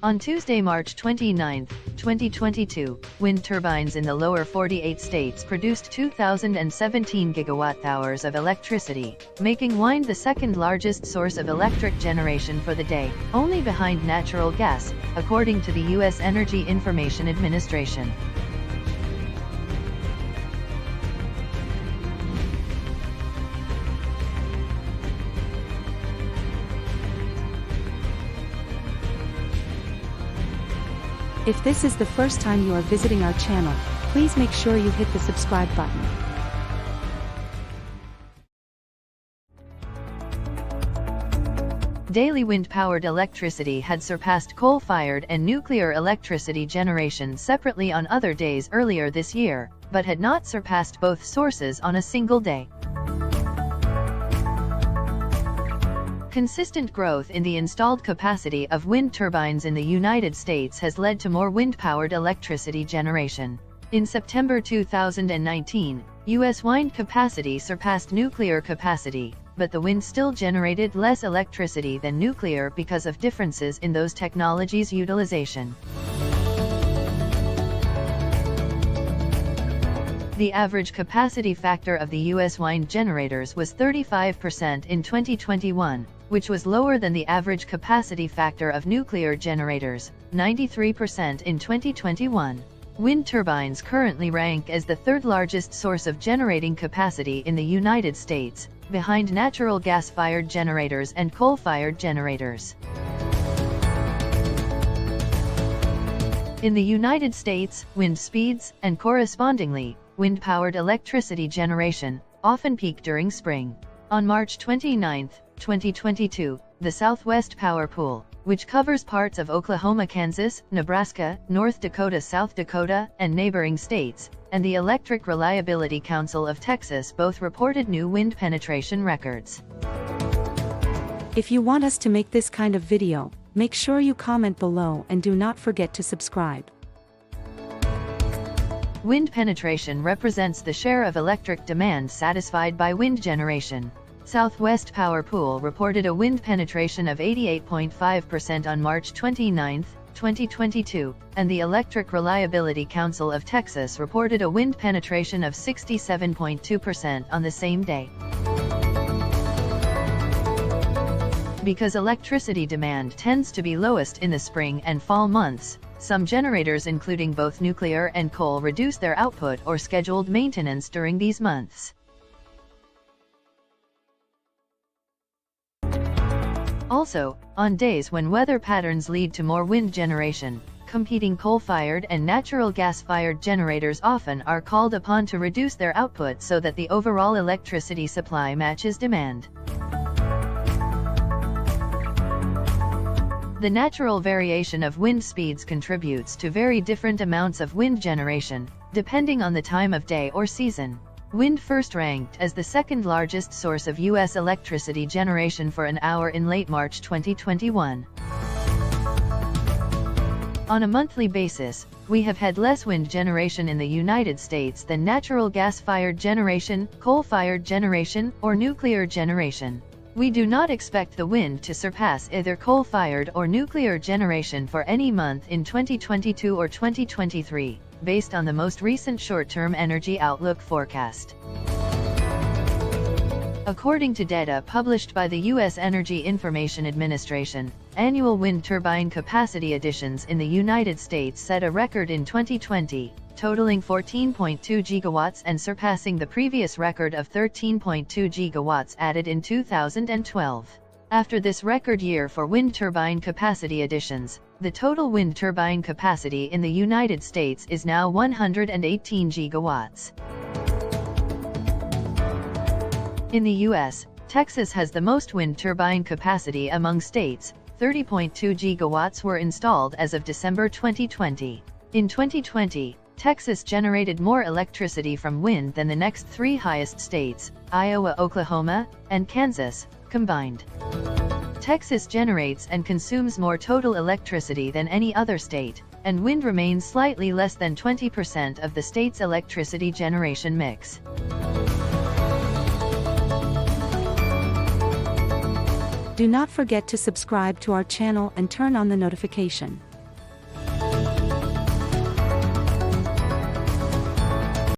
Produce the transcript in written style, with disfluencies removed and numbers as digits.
On Tuesday, March 29, 2022, wind turbines in the lower 48 states produced 2,017 gigawatt-hours of electricity, making wind the second largest source of electric generation for the day, only behind natural gas, according to the U.S. Energy Information Administration. If this is the first time you are visiting our channel, please make sure you hit the subscribe button. Daily wind-powered electricity had surpassed coal-fired and nuclear electricity generation separately on other days earlier this year, but had not surpassed both sources on a single day. Consistent growth in the installed capacity of wind turbines in the United States has led to more wind-powered electricity generation. In September 2019, U.S. wind capacity surpassed nuclear capacity, but the wind still generated less electricity than nuclear because of differences in those technologies' utilization. The average capacity factor of the U.S. wind generators was 35% in 2021, which was lower than the average capacity factor of nuclear generators, 93% in 2021. Wind turbines currently rank as the third largest source of generating capacity in the United States, behind natural gas-fired generators and coal-fired generators. In the United States, wind speeds, and correspondingly, wind-powered electricity generation, often peak during spring. On March 29, 2022, the Southwest Power Pool, which covers parts of Oklahoma, Kansas, Nebraska, North Dakota, South Dakota, and neighboring states, and the Electric Reliability Council of Texas both reported new wind penetration records. If you want us to make this kind of video, make sure you comment below and do not forget to subscribe. Wind penetration represents the share of electric demand satisfied by wind generation. Southwest Power Pool reported a wind penetration of 88.5% on March 29, 2022, and the Electric Reliability Council of Texas reported a wind penetration of 67.2% on the same day. Because electricity demand tends to be lowest in the spring and fall months, some generators including both nuclear and coal reduce their output or scheduled maintenance during these months. Also, on days when weather patterns lead to more wind generation, competing coal-fired and natural gas-fired generators often are called upon to reduce their output so that the overall electricity supply matches demand. The natural variation of wind speeds contributes to very different amounts of wind generation, depending on the time of day or season. Wind first ranked as the second largest source of U.S. electricity generation for an hour in late March 2021. On a monthly basis, we have had less wind generation in the United States than natural gas-fired generation, coal-fired generation, or nuclear generation. We do not expect the wind to surpass either coal-fired or nuclear generation for any month in 2022 or 2023, based on the most recent short-term energy outlook forecast. According to data published by the U.S. Energy Information Administration, annual wind turbine capacity additions in the United States set a record in 2020, totaling 14.2 gigawatts and surpassing the previous record of 13.2 gigawatts added in 2012. After this record year for wind turbine capacity additions, the total wind turbine capacity in the United States is now 118 gigawatts. In the U.S., Texas has the most wind turbine capacity among states. 30.2 gigawatts were installed as of December 2020. In 2020, Texas generated more electricity from wind than the next three highest states, Iowa, Oklahoma, and Kansas, combined. Texas generates and consumes more total electricity than any other state, and wind remains slightly less than 20% of the state's electricity generation mix. Do not forget to subscribe to our channel and turn on the notification.